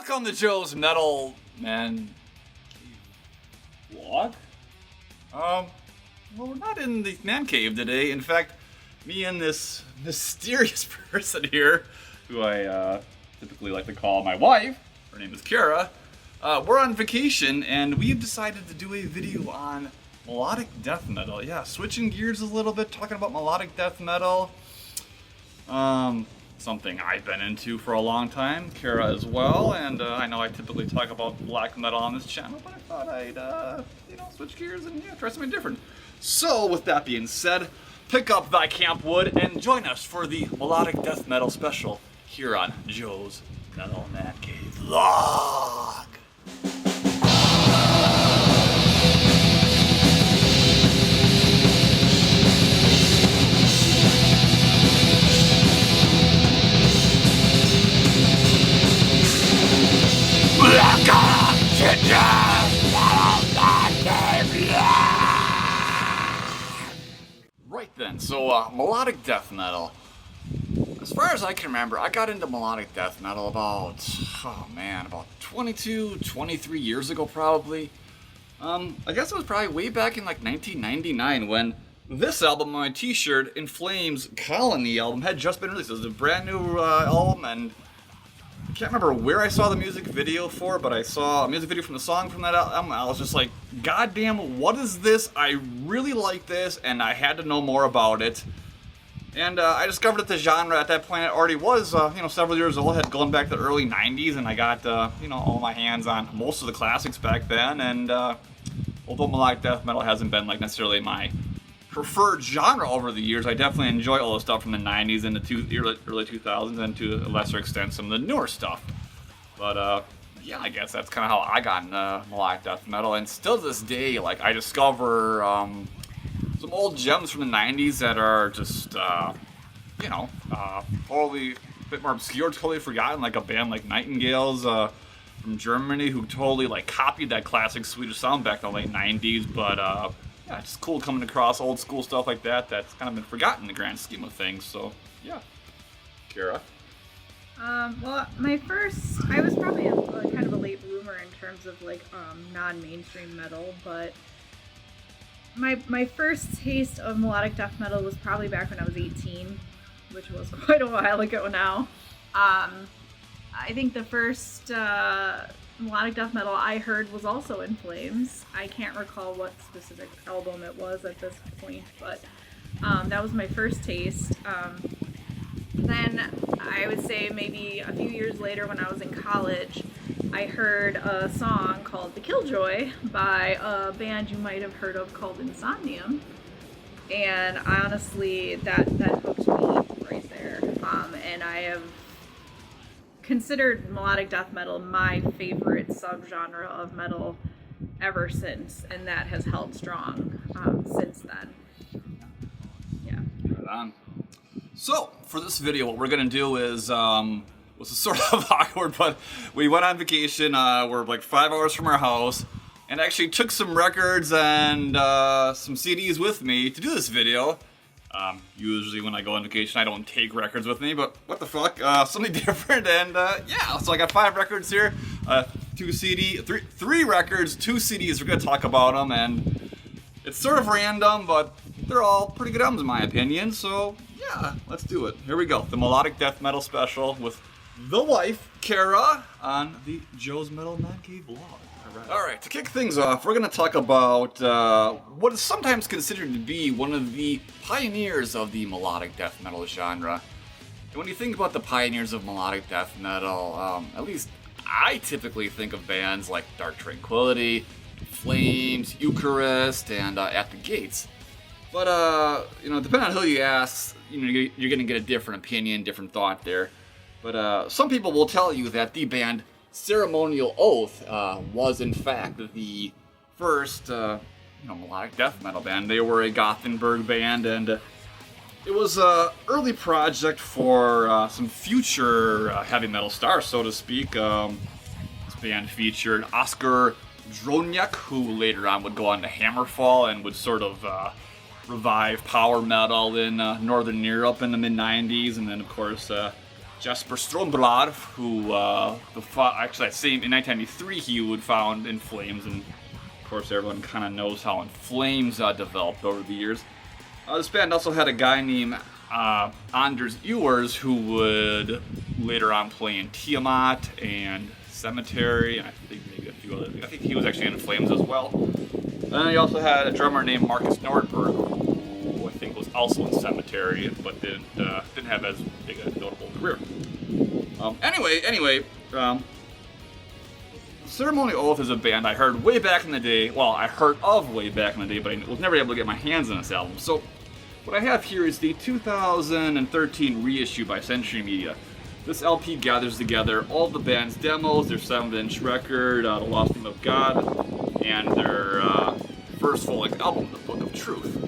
Welcome to Joe's Metal Man vlog. Well, we're not in the Mancave today. In fact, me and this mysterious person here, who I typically like to call my wife, her name is Kara, we're on vacation and we've decided to do a video on melodic death metal. Yeah, switching gears a little bit, talking about melodic death metal. Something I've been into for a long time, Kara as well, and I know I typically talk about black metal on this channel, but I thought I'd, switch gears and try something different. So, with that being said, pick up thy camp wood and join us for the melodic death metal special here on Joe's Metal Mancave vlog. Right then, so melodic death metal. As far as I can remember, I got into melodic death metal about 22, 23 years ago probably. I guess it was probably way back in like 1999 when this album on my t-shirt, In Flames Colony album, had just been released. It was a brand new album, and I can't remember where I saw the music video for, but I saw a music video from the song from that album. I was just like, God damn, what is this? I really like this, and I had to know more about it. And I discovered that the genre at that point already was, several years old. Had gone back to the early 90s, and I got, all my hands on most of the classics back then. And although melodic death metal hasn't been like necessarily my preferred genre over the years, I definitely enjoy all the stuff from the 90s and the early 2000s, and to a lesser extent some of the newer stuff. But yeah, I guess that's kind of how I got into melodic death metal, and still to this day, like, I discover some old gems from the 90s that are just totally a bit more obscure, totally forgotten, like a band like Nightingales from Germany, who totally like copied that classic Swedish sound back in the late 90s, but yeah, it's just cool coming across old school stuff like that that's kind of been forgotten in the grand scheme of things. So, yeah. Kara? Well, I was probably kind of a late bloomer in terms of like non-mainstream metal, but my first taste of melodic death metal was probably back when I was 18, which was quite a while ago now. I think the first melodic death metal I heard was also In Flames. I can't recall what specific album it was at this point, but that was my first taste. Then I would say maybe a few years later when I was in college, I heard a song called The Killjoy by a band you might have heard of called Insomnium. And honestly, that hooked me right there. And I have considered melodic death metal my favorite subgenre of metal ever since, and that has held strong since then. Yeah. Right on. So, for this video, what we're gonna do is, this is sort of awkward, but we went on vacation, we're like 5 hours from our house, and actually took some records and some CDs with me to do this video. Usually when I go on vacation, I don't take records with me, but what the fuck, something different, and yeah, so I got 5 records here, 3 records, 2 CDs, we're gonna talk about them, and it's sort of random, but they're all pretty good albums in my opinion, so yeah, let's do it. Here we go, the melodic death metal special with the wife, Kara, on the Joe's Metal Mancave vlog. Alright, to kick things off, we're going to talk about what is sometimes considered to be one of the pioneers of the melodic death metal genre. And when you think about the pioneers of melodic death metal, at least I typically think of bands like Dark Tranquillity, Flames, Eucharist, and At the Gates. But, depending on who you ask, you're going to get a different opinion, different thought there. But some people will tell you that the band Ceremonial Oath was in fact the first melodic death metal band. They were a Gothenburg band, and it was an early project for some future heavy metal stars, so to speak. This band featured Oscar Droniak, who later on would go on to Hammerfall and would sort of revive power metal in Northern Europe in the mid-90s, and then of course Jesper Stromblad, who actually in 1993 he would found In Flames, and of course everyone kind of knows how In Flames developed over the years. This band also had a guy named Anders Ewers, who would later on play in Tiamat and Cemetery, and I think maybe a few other things. I think he was actually in Flames as well. And then he also had a drummer named Marcus Nordberg, who I think was also in Cemetery, but didn't have as big a notable career. Anyway, Ceremonial Oath is a band I heard way back in the day. Well, I heard of way back in the day, but I was never able to get my hands on this album. So what I have here is the 2013 reissue by Century Media. This LP gathers together all the band's demos, their 7-inch record, The Lost Name of God, and their first full-length album, The Book of Truth.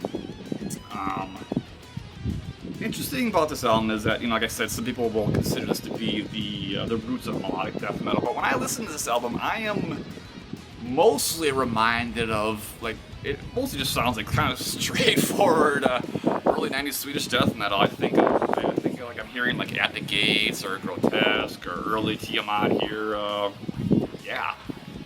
Interesting about this album is that, like I said, some people will consider this to be the roots of melodic death metal, but when I listen to this album, I am mostly reminded of, it mostly just sounds like kind of straightforward early 90s Swedish death metal. I think I'm hearing At the Gates or Grotesque or early Tiamat here. Yeah,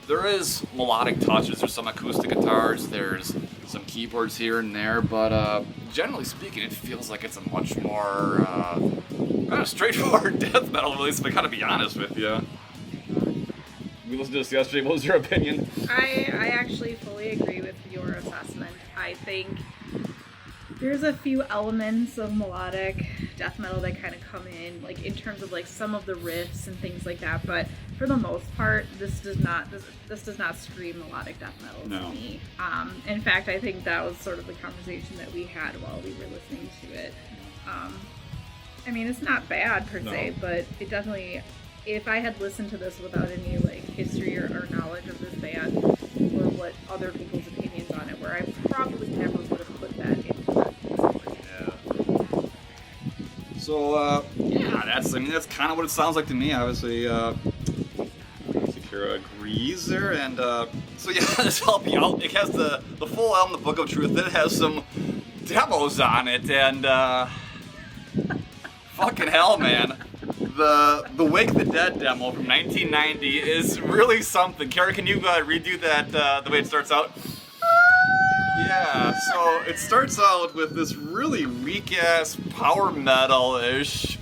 there is melodic touches. There's some acoustic guitars. There's some keyboards here and there, but generally speaking, it feels like it's a much more kind of straightforward death metal release. If I gotta be honest with you. We listened to this yesterday. What was your opinion? I actually fully agree with your assessment. I think there's a few elements of melodic death metal that kind of come in terms of some of the riffs and things like that. But for the most part, this does not scream melodic death metal to me. In fact, I think that was sort of the conversation that we had while we were listening to it. I mean, it's not bad per se, but it definitely. If I had listened to this without any history or knowledge of this band or what other people's opinions on it were, I probably never would have put that into that. Yeah. So that's kind of what it sounds like to me. Obviously, Sakura agrees there, and so yeah, this LP out. It has the full album, The Book of Truth. It has some demos on it, and fucking hell, man. The Wake the Dead demo from 1990 is really something. Kara, can you redo that the way it starts out? Yeah, so it starts out with this really weak-ass power metal-ish.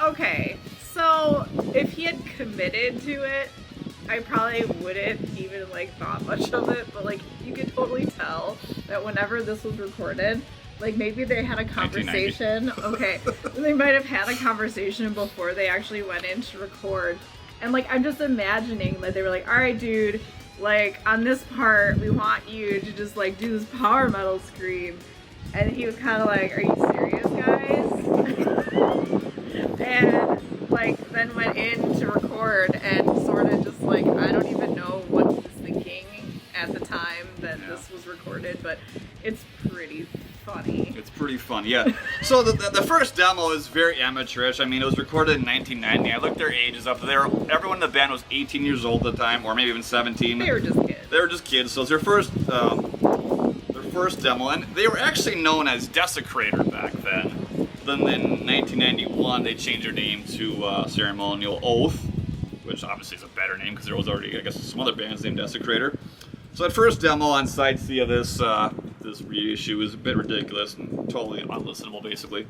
Okay, so if he had committed to it, I probably wouldn't even thought much of it, but you could totally tell that whenever this was recorded, maybe they had a conversation. Okay, they might have had a conversation before they actually went in to record. And I'm just imagining that they were all right, dude, on this part, we want you to just do this power metal scream. And he was kind of are you serious, guys? And then went in to record and sort of just I don't even know what he was thinking at the time that this was recorded, but it's pretty funny. It's pretty funny, yeah. So the first demo is very amateurish. I mean, it was recorded in 1990. I looked their ages up. Everyone in the band was 18 years old at the time, or maybe even 17. They were just kids. They were just kids. So it's their first demo, and they were actually known as Desecrator back then. Then in 1991, they changed their name to Ceremonial Oath, which obviously is a better name because there was already, I guess, some other bands named Desecrator. So that first demo on side C of this reissue is a bit ridiculous and totally unlistenable, basically.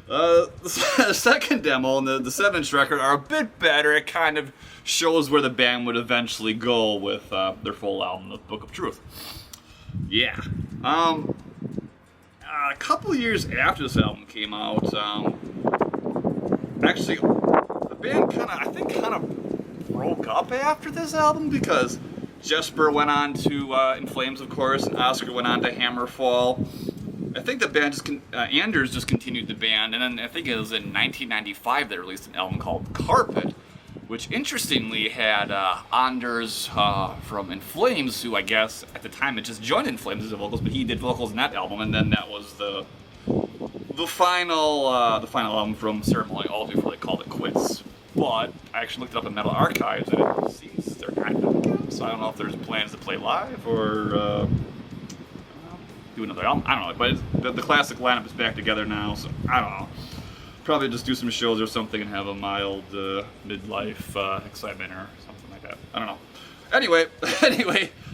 The second demo and the 7-inch record are a bit better. It kind of shows where the band would eventually go with their full album, The Book of Truth. Yeah. A couple years after this album came out, actually, the band kind of broke up after this album because Jesper went on to In Flames, of course, and Oscar went on to Hammerfall. I think the band Anders just continued the band, and then I think it was in 1995 they released an album called Carpet, which interestingly had Anders from In Flames, who I guess at the time had just joined In Flames as the vocals, but he did vocals in that album, and then that was the final album from Ceremonial Oath before they called it quits. But I actually looked it up in Metal Archives, and it seems they're kind of again. So I don't know if there's plans to play live or do another album. I don't know, but the classic lineup is back together now, so I don't know. Probably just do some shows or something and have a mild midlife excitement or something like that. I don't know. Anyway,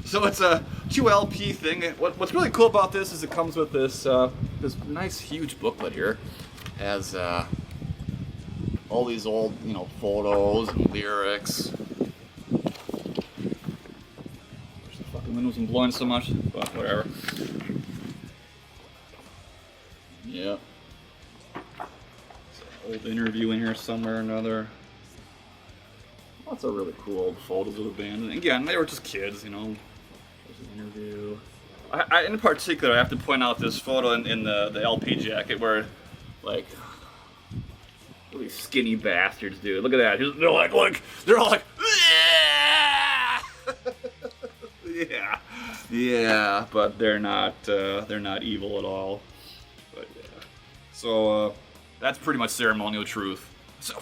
so it's a 2 LP thing. What's really cool about this is it comes with this this nice huge booklet here. Has all these old, photos and lyrics. Wish the fucking wind wasn't blowing so much, but whatever. Yeah. Old interview in here somewhere or another. Lots of really cool old photos of the band. And again, they were just kids, There's an interview. In particular, I have to point out this photo in the LP jacket where, like, really skinny bastards, dude. Look at that. They're like, they're all like, yeah, but they're not evil at all. But yeah, so that's pretty much Ceremonial Truth. So,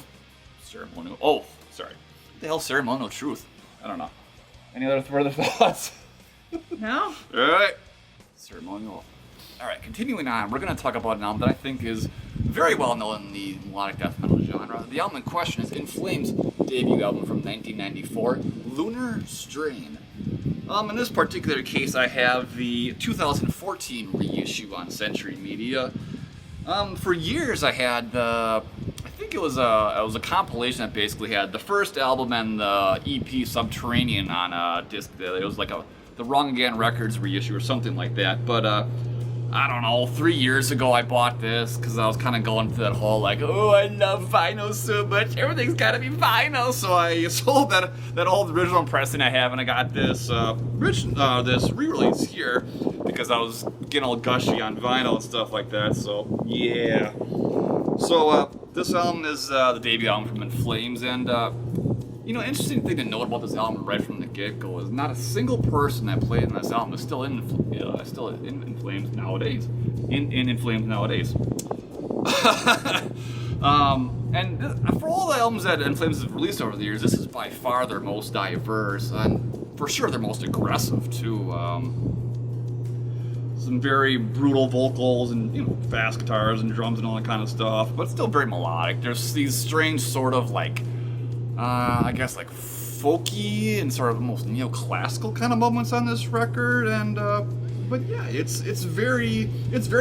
Ceremonial Oath. Sorry. What the hell, Ceremonial Truth? I don't know. Any other further thoughts? No. All right. Ceremonial Oath. All right, continuing on, we're going to talk about an album that I think is very well known in the melodic death metal genre. The album in question is In Flames' debut album from 1994, Lunar Strain. In this particular case, I have the 2014 reissue on Century Media. For years, I had I think it was a compilation that basically had the first album and the EP Subterranean on a disc. It was like the Wrong Again Records reissue or something like that. But I don't know, 3 years ago I bought this because I was kind of going through that whole like, oh, I love vinyl so much, everything's got to be vinyl. So I sold that old original pressing I have, and I got this this re-release here because I was getting all gushy on vinyl and stuff like that. So yeah. So this album is the debut album from In Flames, and interesting thing to note about this album right from the get-go is not a single person that played on this album is still in Flames nowadays. In Flames nowadays. And for all the albums that In Flames has released over the years, this is by far their most diverse and for sure their most aggressive too. Some very brutal vocals and fast guitars and drums and all that kind of stuff, but still very melodic. There's these strange sort of like I guess like folky and sort of almost neoclassical kind of moments on this record, and but yeah, it's very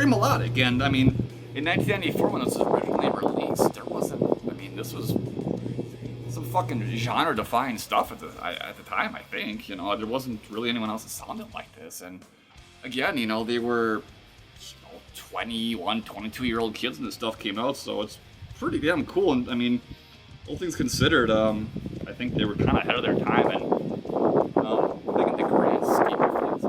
melodic. And I mean, in 1994 when this was originally released, there wasn't. I mean, this was some fucking genre-defining stuff at the time. I think there wasn't really anyone else that sounded like this. And again, they were 21, 22-year-old kids when this stuff came out, so it's pretty damn cool. And I mean, all things considered, I think they were kind of ahead of their time, and I think in the grand scheme of things,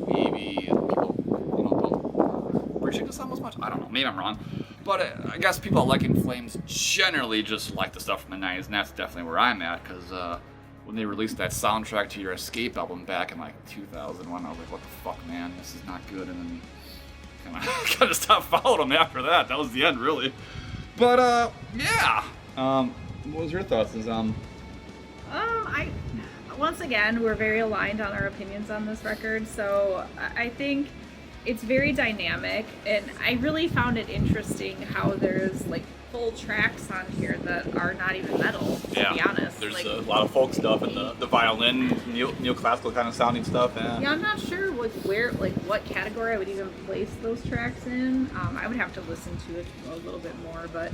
maybe people don't appreciate this album as much. I don't know, maybe I'm wrong, but I guess people that like In Flames generally just like the stuff from the 90s, and that's definitely where I'm at, because when they released that soundtrack to your Escape album back in like 2001, I was like, what the fuck, man, this is not good, and then kind of stopped following them after that. That was the end, really. But yeah. What was your thoughts? Once again, we're very aligned on our opinions on this record, so I think it's very dynamic, and I really found it interesting how there's like full tracks on here that are not even metal, to be honest. There's a lot of folk stuff and the violin, neoclassical kind of sounding stuff. Yeah, I'm not sure what category I would even place those tracks in. I would have to listen to it a little bit more, but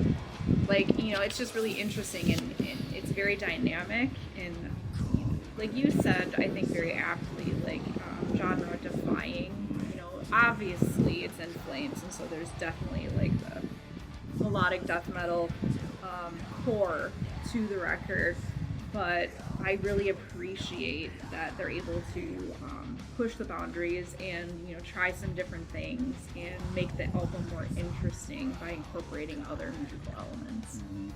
it's just really interesting, and it's very dynamic, and like you said, I think very aptly, genre defying. Obviously it's In Flames, and so there's definitely like the melodic death metal core to the record, but I really appreciate that they're able to push the boundaries and try some different things and make the album more interesting by incorporating other musical elements. Mm-hmm.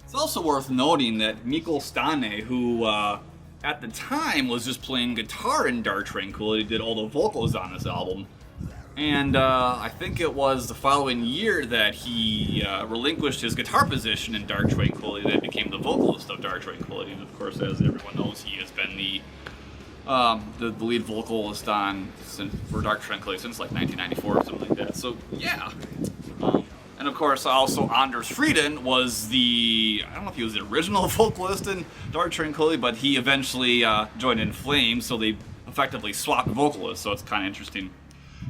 It's also worth noting that Mikkel Stane, who at the time was just playing guitar in Dark Tranquillity, did all the vocals on this album. And I think it was the following year that he relinquished his guitar position in Dark Tranquillity that became the vocalist of Dark Tranquillity. And of course, as everyone knows, he has been the lead vocalist for Dark Tranquillity since like 1994 or something like that. So yeah. And of course, also Anders Frieden was I don't know if he was the original vocalist in Dark Tranquillity, but he eventually joined In Flames, so they effectively swapped vocalists, so it's kind of interesting.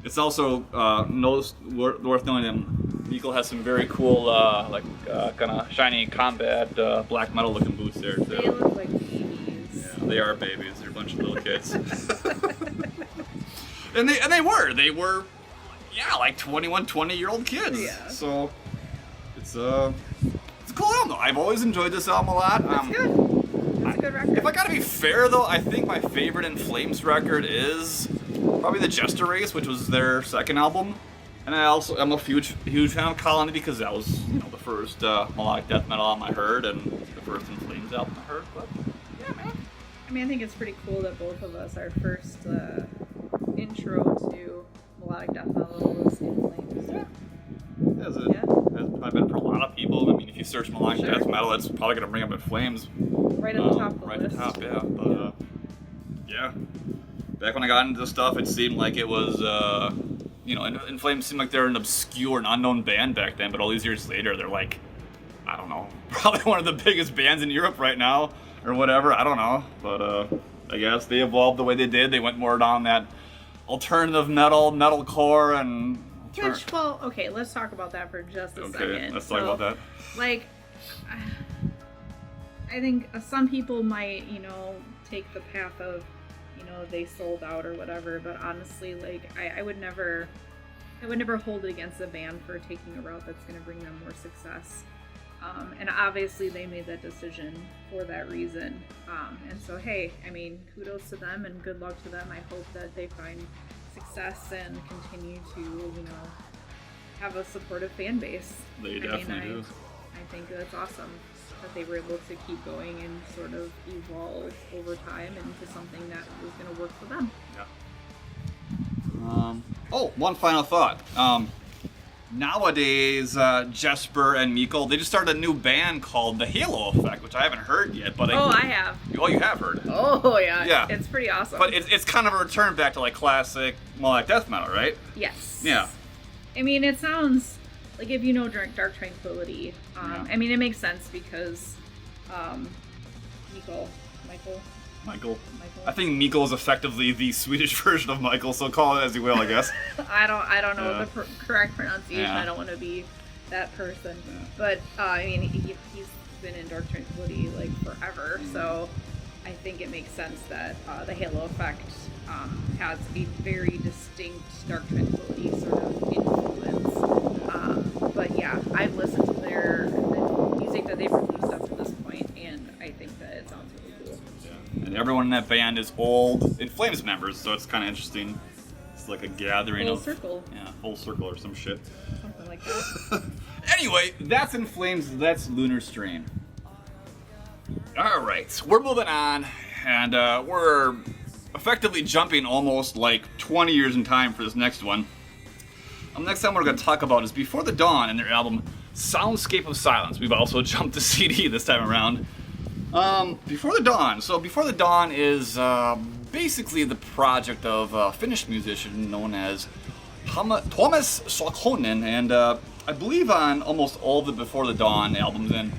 It's also worth knowing that Mikkel has some very cool, kind of shiny combat black metal looking boots there too. They look like babies. Yeah, they are babies. They're a bunch of little kids. and they were, yeah, like 21, 20-year-old kids. Yeah. So it's a cool album though. I've always enjoyed this album a lot. That's good. That's a good record. If I gotta be fair though, I think my favorite In Flames record is probably the Jester Race, which was their second album. And I'm a huge fan of Colony because that was, the first melodic death metal album I heard and the first In Flames album I heard. But yeah, man. I mean, I think it's pretty cool that both of us, our first intro to melodic death metal was In Flames. Yeah. Has probably been for a lot of people. I mean, if you search melodic death metal, it's probably gonna bring up In Flames. Right at the top of the right list. Right at the top, yeah. But yeah. Back when I got into this stuff, it seemed like it was, In Flames seemed like they were an obscure and unknown band back then, but all these years later, they're like, I don't know, probably one of the biggest bands in Europe right now, or whatever, I don't know. But I guess they evolved the way they did. They went more down that alternative metalcore, and... okay, let's talk about that for just a second. Okay, let's talk about that. Like, I think some people might, take the path of, they sold out or whatever, but honestly, like, I would never hold it against a band for taking a route that's going to bring them more success. And obviously they made that decision for that reason. And so, hey, I mean, kudos to them and good luck to them. I hope that they find success and continue to, have a supportive fan base. They definitely do. I think that's awesome that they were able to keep going and sort of evolve over time into something that was going to work for them. Yeah. One final thought. Nowadays, Jesper and Mikkel, they just started a new band called The Halo Effect, which I haven't heard yet. But I have. Oh, you have heard? Oh, yeah. Yeah. It's pretty awesome. But it's kind of a return back to like classic melodic death metal, right? Yes. Yeah. I mean, it sounds like, if you know Dark Tranquillity, I mean, it makes sense because Michael. I think Mikkel is effectively the Swedish version of Michael, so call it as you will, I guess. I don't know the correct pronunciation. Yeah. I don't want to be that person. Yeah. But, I mean, he's been in Dark Tranquillity, like, forever, so I think it makes sense that the Halo Effect has a very distinct Dark Tranquillity sort of influence. But yeah, I've listened to the music that they've released up to this point, and I think that it sounds really cool. Yeah. And everyone in that band is old In Flames members, so it's kind of interesting. It's like a gathering full circle. Yeah, full circle or some shit. Something like that. Anyway, that's In Flames, that's Lunar Strain. Alright, we're moving on, and we're effectively jumping almost like 20 years in time for this next one. The next time we're going to talk about is Before the Dawn and their album Soundscape of Silence. We've also jumped to CD this time around. Before the Dawn. So Before the Dawn is basically the project of a Finnish musician known as Thomas Salkonen, and I believe on almost all of the Before the Dawn albums and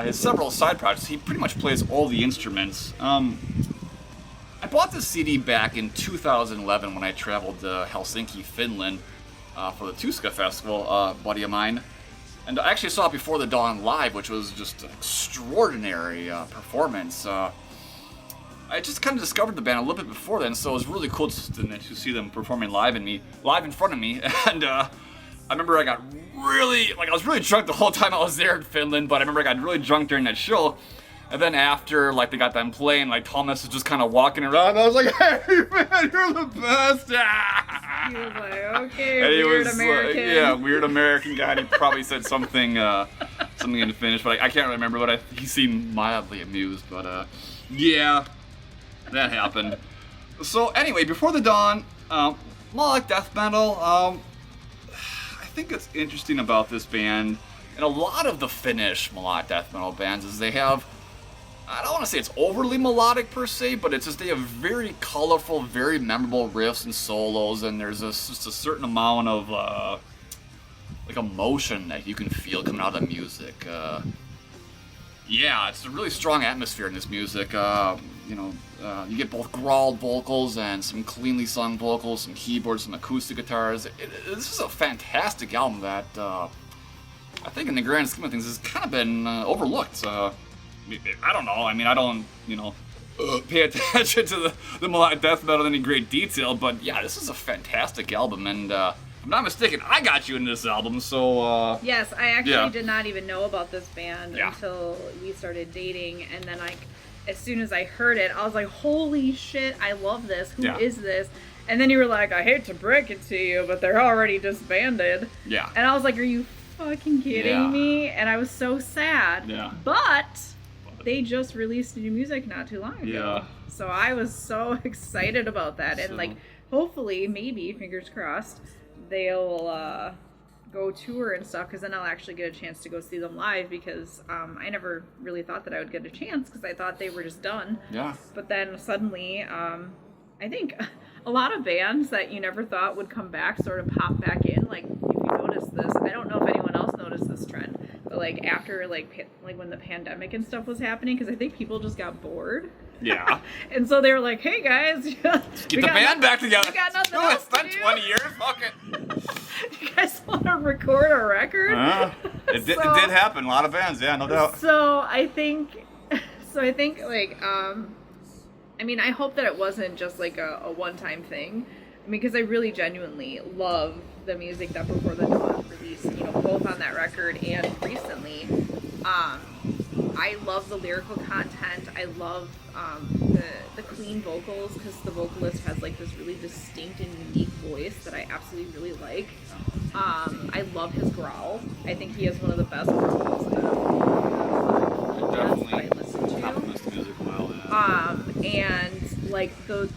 his several side projects, he pretty much plays all the instruments. I bought this CD back in 2011 when I traveled to Helsinki, Finland, for the Tuska Festival, a buddy of mine. And I actually saw Before the Dawn live, which was just an extraordinary performance. I just kind of discovered the band a little bit before then, so it was really cool to see them performing live in front of me. And I remember I was really drunk the whole time I was there in Finland, but I remember I got really drunk during that show. And then after, like, they got done playing, like, Thomas was just kind of walking around. I was like, hey, man, you're the best. He was like, okay, weird American. Weird American guy. And he probably said something in Finnish, but I can't remember. But he seemed mildly amused. But, yeah, that happened. So, anyway, Before the Dawn, melodic death metal. I think what's interesting about this band, and a lot of the Finnish melodic death metal bands, is they have, I don't want to say it's overly melodic per se, but it's just they have very colorful, very memorable riffs and solos, and there's just a certain amount of like emotion that you can feel coming out of the music. Yeah, it's a really strong atmosphere in this music. You get both growled vocals and some cleanly sung vocals, some keyboards, some acoustic guitars. This is a fantastic album that I think in the grand scheme of things has kind of been overlooked. I don't know. I mean, I don't, pay attention to the melodic death metal in any great detail, but yeah, this is a fantastic album, and if I'm not mistaken, I got you into this album, so yes, I actually did not even know about this band Yeah. until we started dating, and then as soon as I heard it, I was like, holy shit, I love this. Who is this? And then you were like, I hate to break it to you, but they're already disbanded. Yeah. And I was like, are you fucking kidding me? And I was so sad. Yeah. But they just released new music not too long ago. Yeah. So I was so excited about that. And hopefully, maybe, fingers crossed, they'll go tour and stuff, because then I'll actually get a chance to go see them live, because I never really thought that I would get a chance, because I thought they were just done. Yeah. But then suddenly, I think a lot of bands that you never thought would come back sort of pop back in. Like, if you notice this, I don't know if anyone else noticed this trend, but like after like when the pandemic and stuff was happening, because I think people just got bored. Yeah. And so they were like, hey guys, Get the band back together. We got nothing No, else it's been to do. 20 years. Fuck it. You guys want to record a record? It did happen. A lot of bands, yeah, no doubt. So I think like, I mean, I hope that it wasn't just like a one-time thing. I mean, because I really genuinely love the music that Before the Dawn released, both on that record and recently. I love the lyrical content. I love the clean vocals, because the vocalist has like this really distinct and unique voice that I absolutely really like. I love his growl. I think he has one of the best growls that I listen to. Compliments the music well. And like the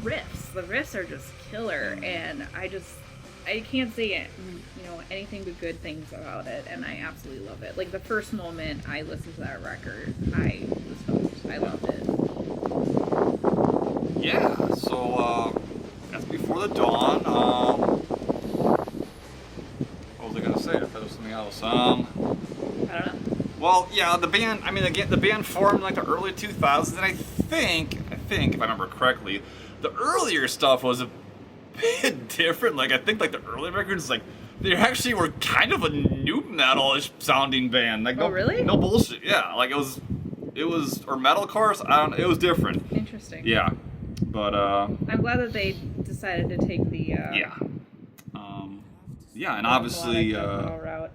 riffs are just killer, and I can't say anything but good things about it, and I absolutely love it. Like the first moment I listened to that record, I was hooked. I loved it. Yeah, so that's Before the Dawn. What was I gonna say? I thought there was something else. I don't know. Well, yeah, the band. I mean, again, the band formed in like the early 2000s, and I think if I remember correctly, the earlier stuff was a bit different. Like I think like the early records, like they actually were kind of a nu metal-ish sounding band. Like no, really? No bullshit. Yeah, like it was or metalcore. It was different. Interesting. Yeah, but I'm glad that they decided to take the and obviously route.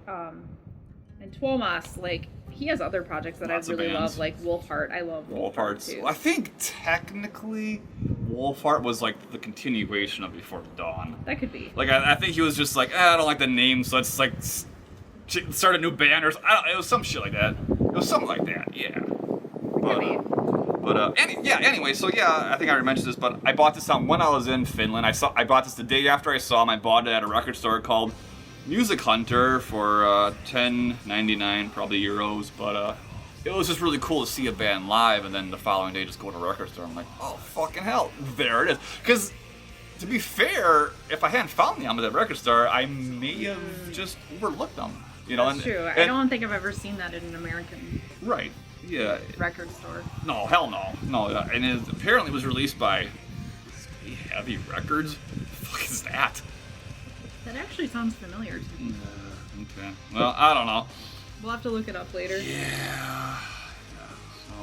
And Tuomas, like, he has other projects that I really love, like Wolfheart. I love Wolfheart too. I think technically Wolfheart was like the continuation of Before the Dawn. That could be. Like I think he was just like, I don't like the name, so let's like start a new band, or it was some shit like that. It was something like that, yeah. Anyway, so yeah, I think I already mentioned this, but I bought this album when I was in Finland. I bought this the day after I saw him. I bought it at a record store called Music Hunter for $10.99, probably euros, but it was just really cool to see a band live, and then the following day just go to a record store. I'm like, oh fucking hell, there it is. Because to be fair, if I hadn't found the album at that record store, I may have just overlooked them. That's true. I don't think I've ever seen that in an American record store. No, hell no. And it apparently was released by Heavy Records. What the fuck is that? That actually sounds familiar to me. Okay. Well, I don't know. We'll have to look it up later. Yeah. So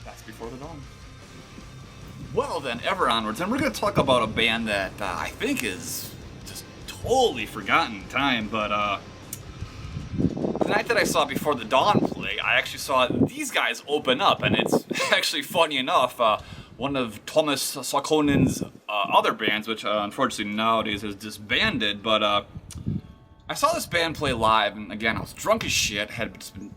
that's Before the Dawn. Well then, ever onwards, and we're going to talk about a band that I think is just totally forgotten in time, but the night that I saw Before the Dawn play, I actually saw these guys open up, and it's actually funny enough, one of Thomas Saukonen's other bands, which unfortunately nowadays has disbanded, but I saw this band play live, and again, I was drunk as shit, had just been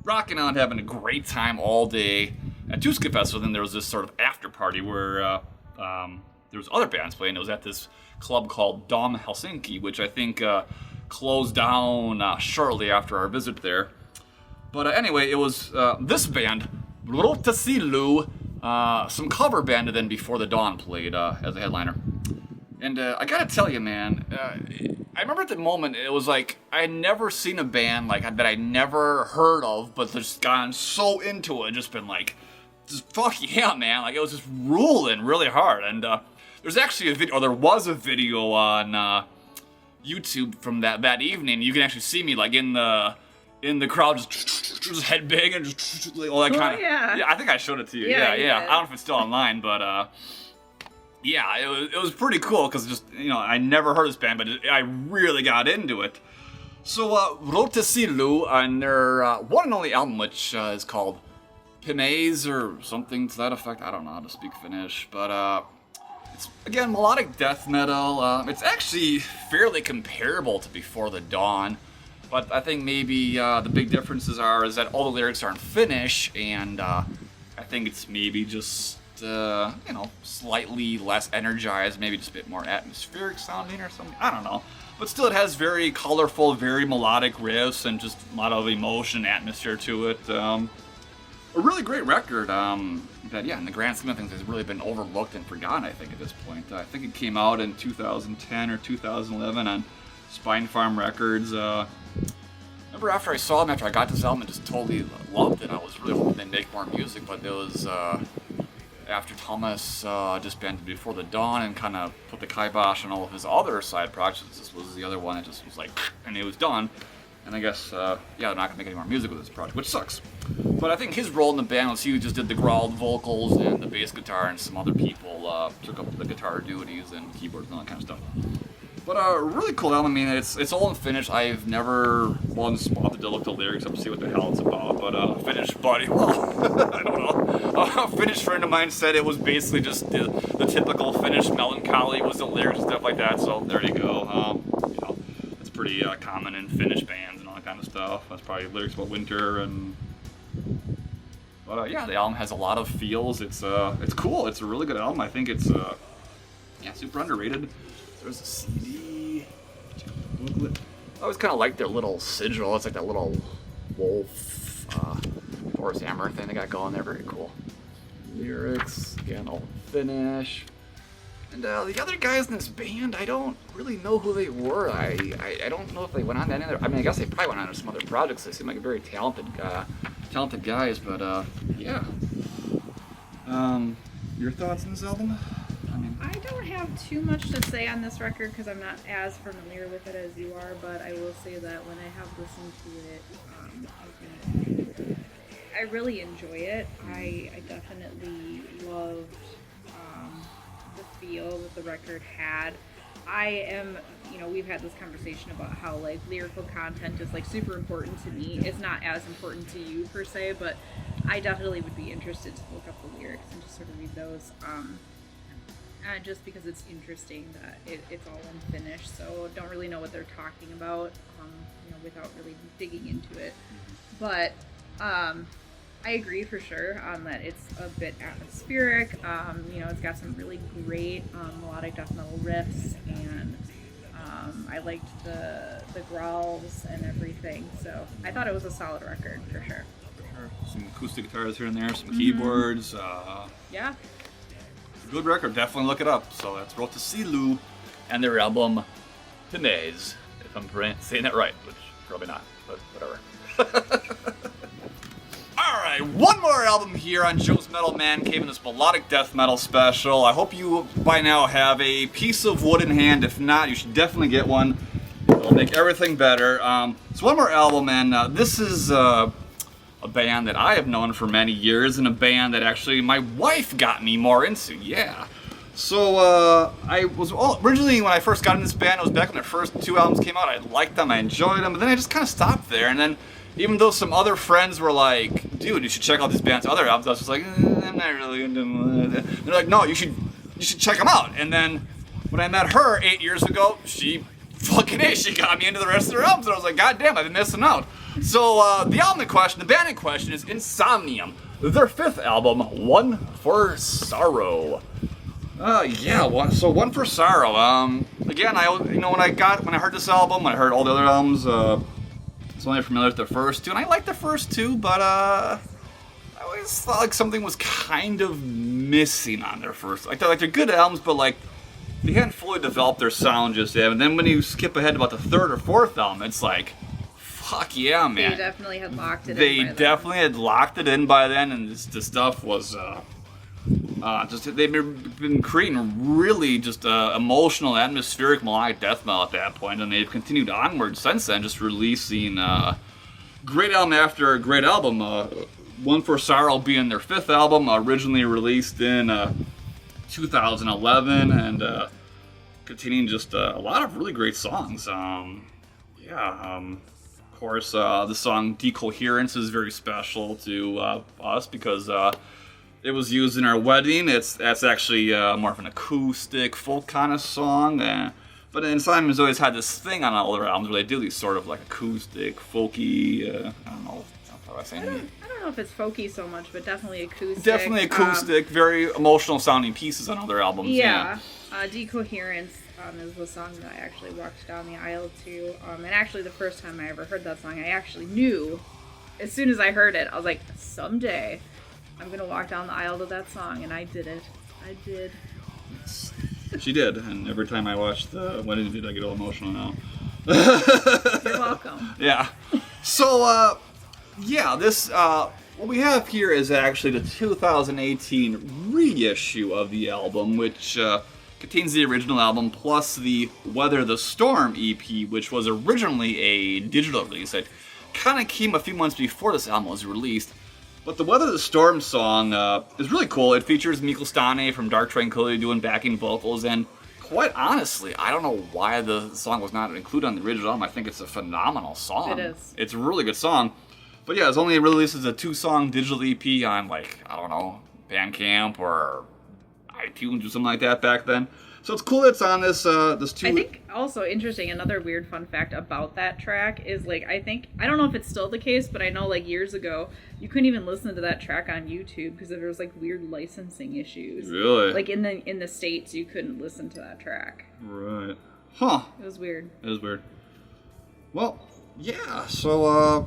rocking out, having a great time all day at Tuska Festival. Then there was this sort of after party where there was other bands playing. It was at this club called Dom Helsinki, which I think closed down shortly after our visit there. But anyway, it was this band, Routasielu, some cover band, and then Before the Dawn played as a headliner. And I gotta tell you, man, I remember at the moment, it was like, I had never seen a band like that I never heard of, but just gotten so into it, just been like, just fuck yeah, man. Like, it was just ruling really hard. And there's actually a video, or there was a video on YouTube from that evening. You can actually see me, like, in the crowd, just head bang and just like, all that kind of. Yeah, I think I showed it to you. Yeah. I don't know if it's still online, but yeah, it was pretty cool because just, you know, I never heard of this band, but I really got into it. So Routasielu on their one and only album, which is called Pimaze or something to that effect. I don't know how to speak Finnish, but it's, again, melodic death metal. It's actually fairly comparable to Before the Dawn, but I think maybe the big differences is that all the lyrics are in Finnish, and I think it's maybe just you know, slightly less energized, maybe just a bit more atmospheric sounding or something. I don't know. But still, it has very colorful, very melodic riffs and just a lot of emotion and atmosphere to it. A really great record that, yeah, in the grand scheme of things, has really been overlooked and forgotten, I think, at this point. I think it came out in 2010 or 2011 on Spine Farm Records. Remember after I saw them, after I got this album, and just totally loved it. I was really hoping they'd make more music, but it was after Thomas disbanded Before the Dawn and kind of put the kibosh on all of his other side projects. This was the other one that just was like, and it was done. And I guess, yeah, they're not going to make any more music with this project, which sucks. But I think his role in the band was he just did the growled vocals and the bass guitar, and some other people took up the guitar duties and keyboards and all that kind of stuff. But really cool album. I mean, it's all in Finnish. I've never once bothered to look the lyrics up to see what the hell it's about. But Finnish buddy, well, I don't know. A Finnish friend of mine said it was basically just the typical Finnish melancholy was the lyrics and stuff like that. So there you go. You know, it's pretty common in Finnish bands and all that kind of stuff. That's probably lyrics about winter and. But yeah, the album has a lot of feels. It's cool. It's a really good album. I think it's yeah, super underrated. There's a CD. Booklet. I always kind of like their little sigil. It's like that little wolf Forrest Hammer thing they got going there. Very cool. Lyrics, again, all Finnish. And the other guys in this band, I don't really know who they were. I don't know if they went on to any other. I mean, I guess they probably went on to some other projects. They seem like very talented guys. But yeah. Your thoughts on this album? I don't have too much to say on this record because I'm not as familiar with it as you are, but I will say that when I have listened to it, I really enjoy it. I definitely loved the feel that the record had. I am, you know, we've had this conversation about how, like, lyrical content is, like, super important to me. It's not as important to you, per se, but I definitely would be interested to look up the lyrics and just sort of read those. Just because it's interesting that it's all in Finnish, so don't really know what they're talking about, you know, without really digging into it. But I agree for sure that it's a bit atmospheric. You know, it's got some really great melodic death metal riffs, and I liked the growls and everything. So I thought it was a solid record for sure. Some acoustic guitars here and there, some keyboards. Yeah. Good record, definitely look it up. So that's Routasielu and their album Pimaze, if I'm saying that right, which probably not, but whatever. Alright, one more album here on Joe's Metal Mancave in this melodic death metal special. I hope you by now have a piece of wood in hand. If not, you should definitely get one. It'll make everything better. So one more album, and this is a band that I have known for many years, and a band that actually my wife got me more into, yeah. So, I was originally, when I first got in this band, it was back when their first two albums came out. I liked them, I enjoyed them, but then I just kind of stopped there. And then, even though some other friends were like, dude, you should check out this band's other albums, I was just like, I'm not really into them. They're like, no, you should check them out. And then, when I met her 8 years ago, she got me into the rest of their albums, and I was like, god damn, I've been missing out. So, the band in question is Insomnium, their fifth album, One for Sorrow. One for Sorrow. Again, when I heard this album, when I heard all the other albums, I was only familiar with the first two, and I liked the first two, but I always thought like something was kind of missing on their first. Like they're good albums, but like they hadn't fully developed their sound just yet. And then when you skip ahead to about the third or fourth album, it's like, fuck yeah, man. They definitely had locked it in They by then. definitely had locked it in by then, and the stuff was they've been creating really just emotional, atmospheric melodic death metal at that point, and they've continued onward since then, just releasing great album after great album. One for Sorrow being their fifth album, originally released in 2011, and containing just a lot of really great songs. Of course, the song Decoherence is very special to us because it was used in our wedding. That's actually more of an acoustic, folk kind of song. But Insomnium's always had this thing on all their albums where they do these sort of like acoustic, folky, I don't know how I say it. I don't know if it's folky so much, but definitely acoustic. Definitely acoustic, very emotional sounding pieces on other albums. Yeah. Decoherence is the song that I actually walked down the aisle to. And actually the first time I ever heard that song, I actually knew, as soon as I heard it, I was like, someday I'm going to walk down the aisle to that song, and I did it. I did. She did, and every time I watch the wedding video, I get all emotional now. You're welcome. Yeah. So, this, what we have here is actually the 2018 reissue of the album, which contains the original album plus the Weather the Storm EP, which was originally a digital release. It kind of came a few months before this album was released. But the Weather the Storm song is really cool. It features Mikkel Stane from Dark Tranquillity doing backing vocals, and quite honestly, I don't know why the song was not included on the original album. I think it's a phenomenal song. It is. It's a really good song. But yeah, it's only released as a 2-song digital EP on, like, I don't know, Bandcamp or iTunes or something like that back then. So it's cool that it's on this two... I think also interesting, another weird fun fact about that track is, like, I don't know if it's still the case, but I know, like, years ago, you couldn't even listen to that track on YouTube because there was, like, weird licensing issues. Really? Like, in the States, you couldn't listen to that track. Right. Huh. It was weird. It was weird. Well, yeah, so,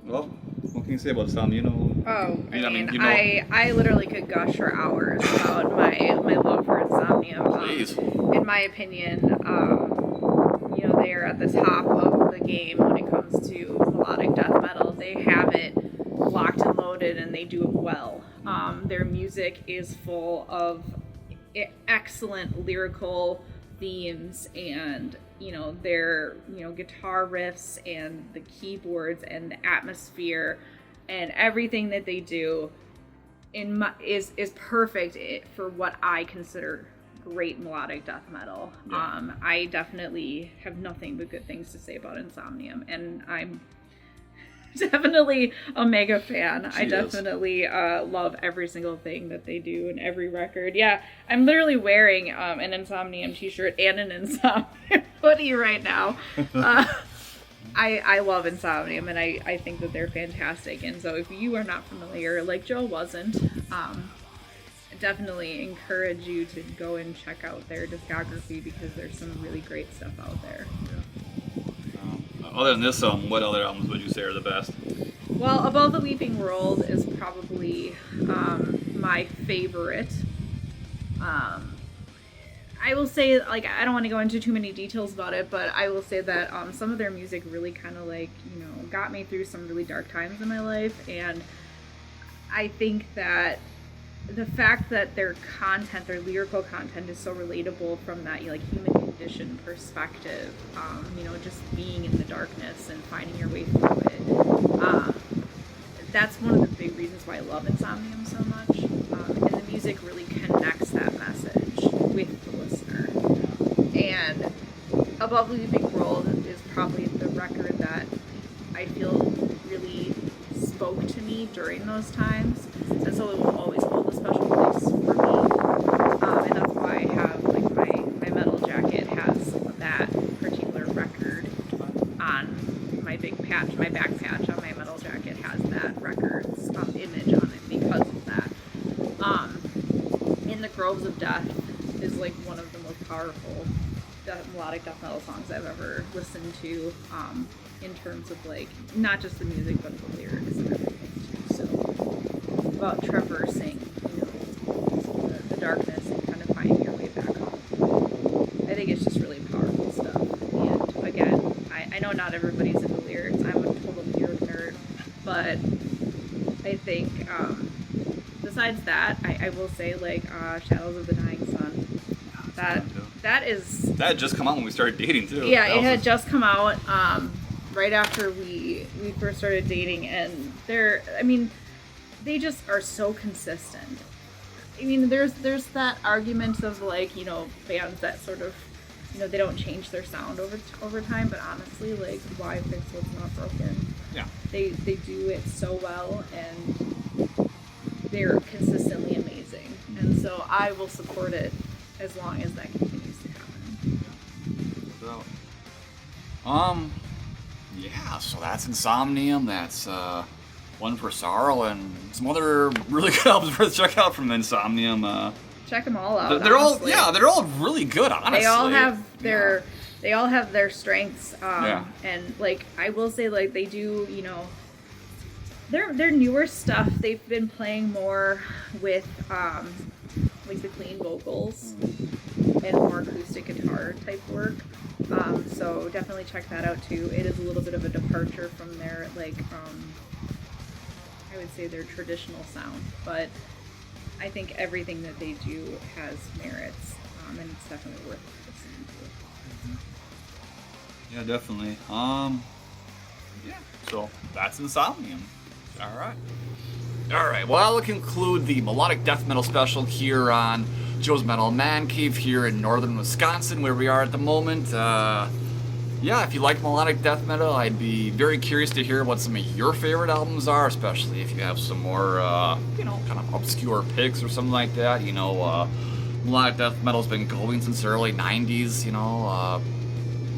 well, what can you say about Insomnium? I literally could gush for hours about my love for Insomnium. Please. In my opinion, they are at the top of the game when it comes to melodic death metal. They have it locked and loaded, and they do it well. Their music is full of excellent lyrical themes, and their guitar riffs and the keyboards and the atmosphere and everything that they do is perfect for what I consider great melodic death metal. Yeah. I definitely have nothing but good things to say about Insomnium, and I'm definitely a mega fan. I definitely love every single thing that they do and every record. Yeah, I'm literally wearing an Insomnium t-shirt and an Insomnium hoodie right now. I love Insomnium, and I think that they're fantastic. And so if you are not familiar, like Joe wasn't, I definitely encourage you to go and check out their discography because there's some really great stuff out there. Yeah. Other than this album, what other albums would you say are the best? Well, Above the Weeping World is probably my favorite. I will say, like, I don't want to go into too many details about it, but I will say that some of their music really kind of, like, got me through some really dark times in my life, and I think that the fact that their content, their lyrical content, is so relatable from that, like, human condition perspective, just being in the darkness and finding your way through it. That's one of the big reasons why I love Insomnium so much, and the music really connects that message with the listener. And Above the Weeping World is probably the record that I feel really spoke to me during those times, and so it will always hold a special place for me. And that's why I have, like, my metal jacket has that particular record on my big patch. My back patch on my metal jacket has that record's image on it because of that. In the Groves of Death is, like, one of the most powerful melodic death metal songs I've ever listened to, in terms of, like, not just the music but the lyrics and everything too. So about traversing the darkness and kind of finding your way back home. not everybody's into lyrics. I'm a total lyric nerd, but I think besides that, I will say like Shadows of the Dying Sun. That Yeah, it had just come out right after we first started dating, and they just are so consistent. I mean, there's that argument of like, you know, bands that sort of, you know, they don't change their sound over time, but honestly, like, why fix what's not broken? Yeah. They do it so well, and they're consistently amazing, and so I will support it as long as that continues to happen. Yeah, so that's Insomnium, that's One for Sorrow, and some other really good albums worth check out from Insomnium. Check them all out. They're all really good, honestly. They all have their strengths, and like I will say, like they do, you know, their newer stuff. They've been playing more with like the clean vocals and more acoustic guitar type work. So definitely check that out too. It is a little bit of a departure from their like I would say their traditional sound, but I think everything that they do has merits, and it's definitely worth listening to. Yeah, definitely. Yeah. So that's Insomnium. All right. Well, I'll conclude the melodic death metal special here on Joe's Metal Mancave here in northern Wisconsin, where we are at the moment. Yeah, if you like melodic death metal, I'd be very curious to hear what some of your favorite albums are, especially if you have some more, you know, kind of obscure picks or something like that. You know, melodic death metal's been going since the early 90s, you know.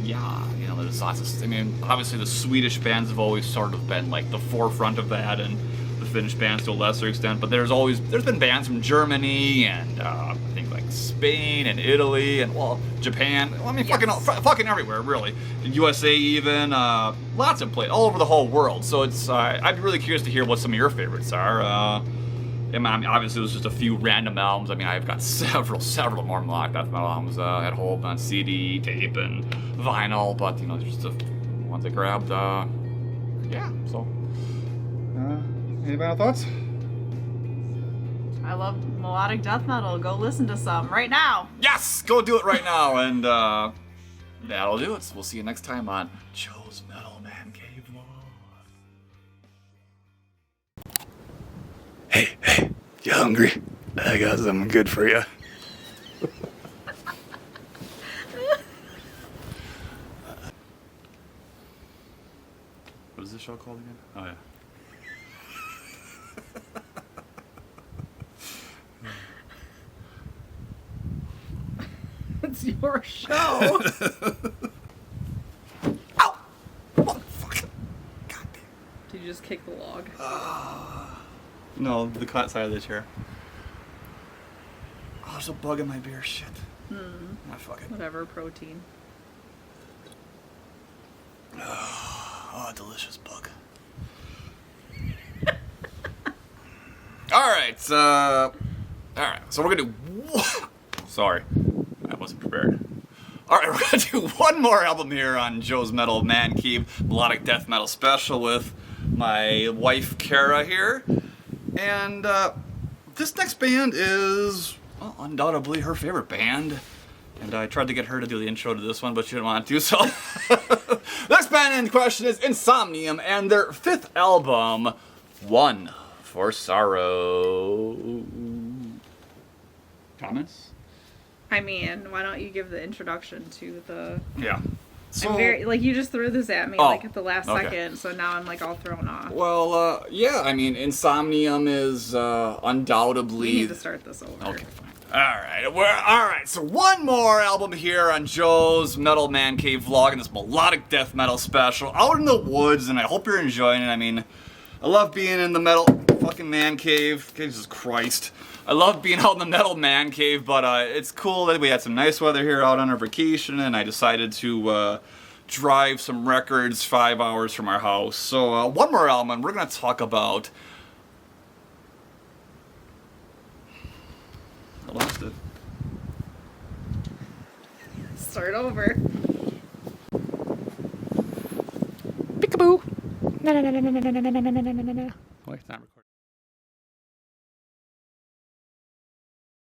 Yeah, you know, there's lots of, I mean, obviously the Swedish bands have always sort of been like the forefront of that, and the Finnish bands to a lesser extent, but there's been bands from Germany and I think like Spain and Italy and, well, Japan. Well, I mean, yes. fucking everywhere, really. The USA even, lots of places, all over the whole world. So it's, I'd be really curious to hear what some of your favorites are. I mean, obviously, it was just a few random albums. I mean, I've got several more melodic death metal albums at home on CD, tape, and vinyl, but, you know, just the ones I grabbed. Yeah, so. Anybody thoughts? I love melodic death metal. Go listen to some right now. Yes! Go do it right now, and that'll do it. We'll see you next time on Joe's Metal Mancave. Hey, you hungry? I got something good for you. What is this show called again? Oh, yeah. It's your show. Ow! Motherfucker. God damn. Did you just kick the log? No, the cut side of the chair. Oh, there's a bug in my beer. Shit. Ah, fuck it. Whatever, protein. Oh, delicious bug. Alright, so we're gonna do... Sorry, I wasn't prepared. Alright, we're gonna do one more album here on Joe's Metal Mancave Melodic Death Metal Special with my wife, Kara, here. And, this next band is, well, undoubtedly her favorite band. And I tried to get her to do the intro to this one, but she didn't want to, so... Next band in question is Insomnium, and their fifth album, One for Sorrow. Comments? I mean, why don't you give the introduction to the... Yeah. So, I'm very, like, you just threw this at me, like, at the last second, so now I'm, like, all thrown off. Well, yeah, I mean, Insomnium is, undoubtedly... We need to start this over. Okay, fine. Alright, so one more album here on Joe's Metal Mancave vlog in this melodic death metal special, out in the woods, and I hope you're enjoying it. I mean, I love being in the metal fucking man cave. Jesus Christ. I love being out in the metal man cave, but it's cool that we had some nice weather here out on our vacation, and I decided to drive some records 5 hours from our house. So one more album, and we're going to talk about... I lost it. Start over. Peekaboo. Na na na na na na na na na na na na na. Wait, not